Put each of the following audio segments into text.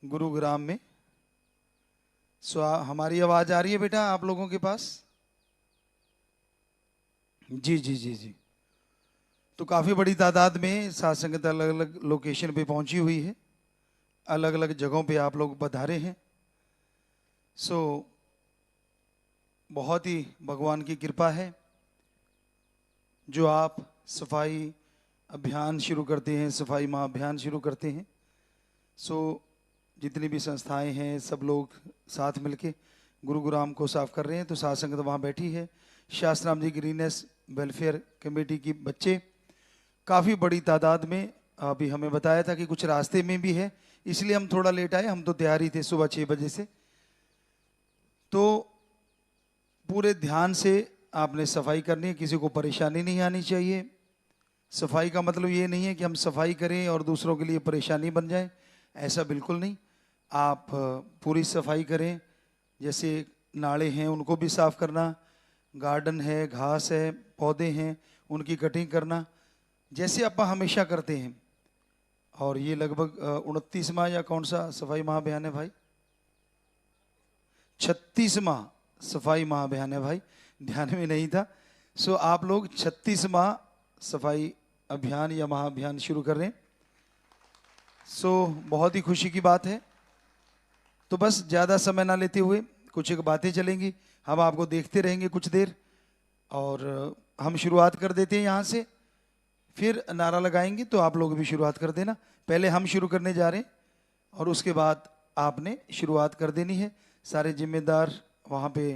गुरुग्राम में। हमारी आवाज आ रही है बेटा आप लोगों के पास? जी जी जी जी। तो काफी बड़ी तादाद में साथ संगत अलग अलग लोकेशन पे पहुंची हुई है, अलग अलग जगहों पे आप लोग पधारे हैं। सो बहुत ही भगवान की कृपा है जो आप सफाई अभियान शुरू करते हैं, सफाई महाअभियान शुरू करते हैं। सो जितनी भी संस्थाएं हैं सब लोग साथ मिलके गुरुग्राम को साफ कर रहे हैं। तो साथ संगत वहाँ बैठी है, शास्त्राम जी ग्रीनेस वेलफेयर कमेटी की बच्चे काफ़ी बड़ी तादाद में। अभी हमें बताया था कि कुछ रास्ते में भी है, इसलिए हम थोड़ा लेट आए। हम तो तैयार ही थे सुबह 6 बजे से। तो पूरे ध्यान से आपने सफाई करनी है, किसी को परेशानी नहीं आनी चाहिए। सफाई का मतलब ये नहीं है कि हम सफाई करें और दूसरों के लिए परेशानी बन जाए, ऐसा बिल्कुल नहीं। आप पूरी सफाई करें, जैसे नाले हैं उनको भी साफ करना, गार्डन है, घास है, पौधे हैं, उनकी कटिंग करना, जैसे आप हमेशा करते हैं। और ये लगभग 29वां या कौन सा सफाई महाअभियान है भाई? 36वां सफाई महाअभियान है भाई, ध्यान में नहीं था। सो आप लोग 36वां सफाई अभियान या महाअभियान शुरू कर रहे हैं। सो बहुत ही खुशी की बात है। तो बस ज़्यादा समय ना लेते हुए कुछ एक बातें चलेंगी, हम आपको देखते रहेंगे कुछ देर, और हम शुरुआत कर देते हैं यहाँ से। फिर नारा लगाएंगे तो आप लोग भी शुरुआत कर देना। पहले हम शुरू करने जा रहे हैं और उसके बाद आपने शुरुआत कर देनी है। सारे जिम्मेदार वहाँ पे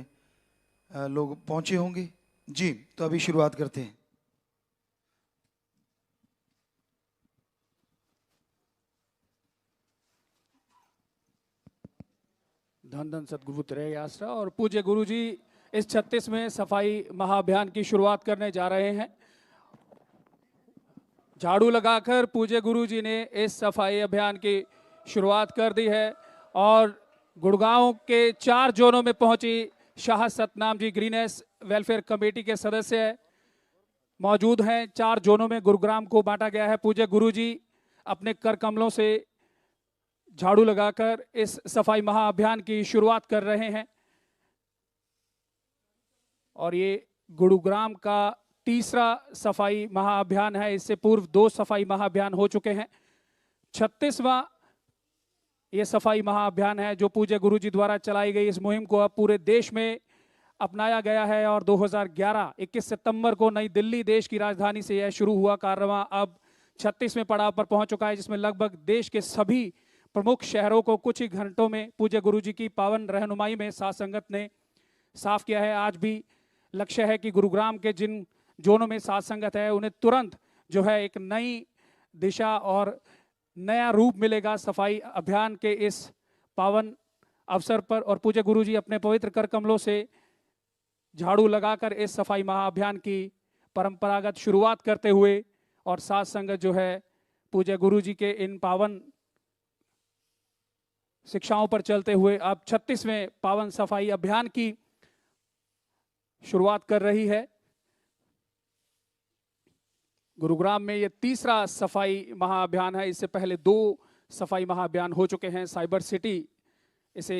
लोग पहुँचे होंगे जी। तो अभी शुरुआत करते हैं। धन धन सदगुरु तेरे आसरा। और पूज्य गुरु जी इस 36वें सफाई महाअभियान की शुरुआत करने जा रहे हैं। झाड़ू लगाकर पूज्य गुरु जी ने इस सफाई अभियान की शुरुआत कर दी है। और गुड़गांव के 4 जोनों में पहुंची Shah Satnam ji greenish welfare committee के सदस्य मौजूद हैं। 4 जोनों में गुरुग्राम को बांटा गया है। पूज्य गुरु जी अपने कर कमलों से झाड़ू लगाकर इस सफाई महाअभियान की शुरुआत कर रहे हैं। और ये गुरुग्राम का तीसरा सफाई महाअभियान है। इससे पूर्व 2 सफाई महाअभियान हो चुके हैं। 36वां ये सफाई महाअभियान है जो पूज्य गुरु जी द्वारा चलाई गई इस मुहिम को अब पूरे देश में अपनाया गया है। और 2011 21 सितंबर को नई दिल्ली देश की राजधानी से यह शुरू हुआ कार्यक्रम अब 36वें पड़ाव पर पहुंच चुका है, जिसमें लगभग देश के सभी प्रमुख शहरों को कुछ ही घंटों में पूज्य गुरु जी की पावन रहनुमाई में साथ संगत ने साफ किया है। आज भी लक्ष्य है कि गुरुग्राम के जिन जोनों में साथ संगत है उन्हें तुरंत जो है एक नई दिशा और नया रूप मिलेगा सफाई अभियान के इस पावन अवसर पर। और पूज्य गुरु जी अपने पवित्र कर कमलों से झाड़ू लगाकर इस सफाई महाअभियान की परंपरागत शुरुआत करते हुए और साथ संगत जो है पूज्य गुरु जी के इन पावन शिक्षाओं पर चलते हुए अब 36वें पावन सफाई अभियान की शुरुआत कर रही है। गुरुग्राम में ये तीसरा सफाई महाअभियान है। इससे पहले 2 सफाई महाअभियान हो चुके हैं। साइबर सिटी इसे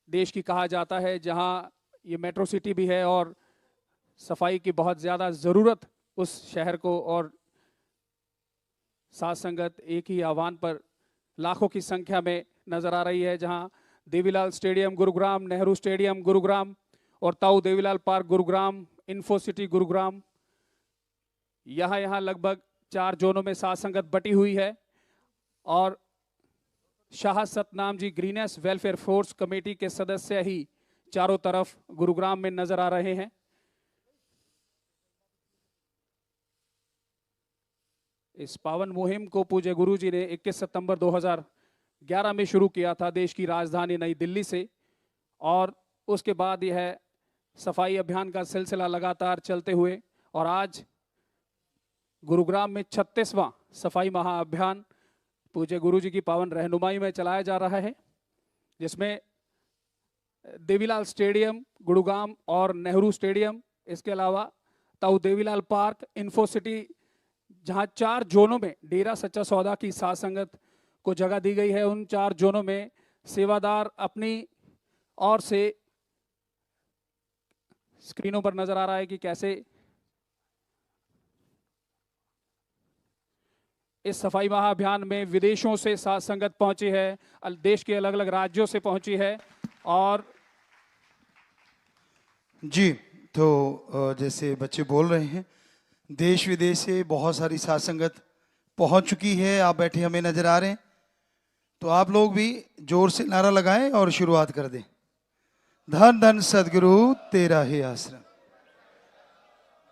देश की कहा जाता है, जहां ये मेट्रो सिटी भी है और सफाई की बहुत ज़्यादा ज़रूरत उस शहर को। और साथ संगत एक ही आह्वान पर लाखों की संख्या में नजर आ रही है, जहां देवीलाल स्टेडियम गुरुग्राम, नेहरू स्टेडियम गुरुग्राम और ताऊ Devilal park Gurugram, info city Gurugram, यहाँ लगभग 4 जोनों में साथ संगत बटी हुई है। और Shah Satnam ji greenish welfare force committee के सदस्य ही चारों तरफ गुरुग्राम में नजर आ रहे हैं। इस पावन मुहिम को पूज्य गुरु जी ने 21 सितंबर 2011 में शुरू किया था देश की राजधानी नई दिल्ली से। और उसके बाद यह सफाई अभियान का सिलसिला लगातार चलते हुए और आज गुरुग्राम में 36वां सफाई महाअभियान पूज्य गुरु जी की पावन रहनुमाई में चलाया जा रहा है, जिसमें देवीलाल स्टेडियम गुरुग्राम और नेहरू स्टेडियम, इसके अलावा ताऊ देवीलाल पार्क, इन्फो सिटी, जहां 4 जोनों में डेरा सच्चा सौदा की साथ संगत को जगह दी गई है। उन 4 जोनों में सेवादार अपनी ओर से स्क्रीनों पर नजर आ रहा है कि कैसे इस सफाई महाअभियान में विदेशों से साथ संगत पहुंची है, देश के अलग अलग राज्यों से पहुंची है। और जी, तो जैसे बच्चे बोल रहे हैं, देश विदेश से बहुत सारी साथ संगत पहुंच चुकी है। आप बैठे हमें नजर आ रहे हैं, तो आप लोग भी जोर से नारा लगाएं और शुरुआत कर दें। धन धन सदगुरु तेरा ही आश्रम।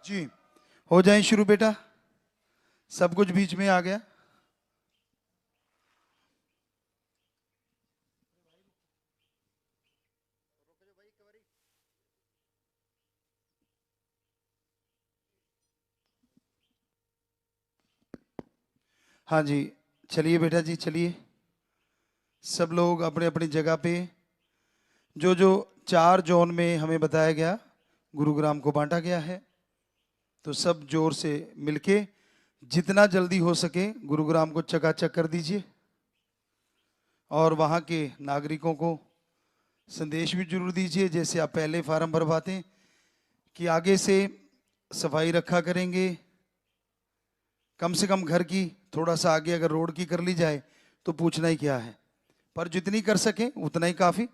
जी, हो जाए शुरू बेटा। सब कुछ बीच में आ गया। हाँ जी, चलिए बेटा जी, चलिए सब लोग अपने अपनी जगह पे। जो जो 4 जोन में हमें बताया गया, गुरुग्राम को बांटा गया है, तो सब जोर से मिलके जितना जल्दी हो सके गुरुग्राम को चकाचक कर दीजिए। और वहाँ के नागरिकों को संदेश भी जरूर दीजिए, जैसे आप पहले फार्म भरवाते हैं कि आगे से सफाई रखा करेंगे। कम से कम घर की, थोड़ा सा आगे अगर रोड की कर ली जाए तो पूछना ही क्या है, पर जितनी कर सकें उतना ही काफ़ी।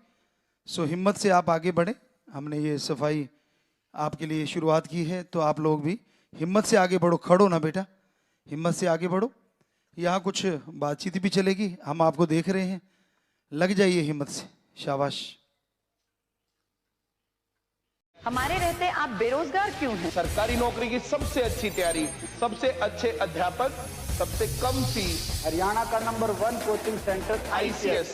सो हिम्मत से आप आगे बढ़ें। हमने ये सफाई आपके लिए शुरुआत की है, तो आप लोग भी हिम्मत से आगे बढ़ो। खड़ो ना बेटा, हिम्मत से आगे बढ़ो। यहाँ कुछ बातचीत भी चलेगी, हम आपको देख रहे हैं। लग जाइए हिम्मत से, शाबाश। हमारे रहते आप बेरोजगार क्यों हैं? सरकारी नौकरी की सबसे अच्छी तैयारी, सबसे अच्छे अध्यापक, सबसे कम फीस, हरियाणा का नंबर 1 कोचिंग सेंटर ICS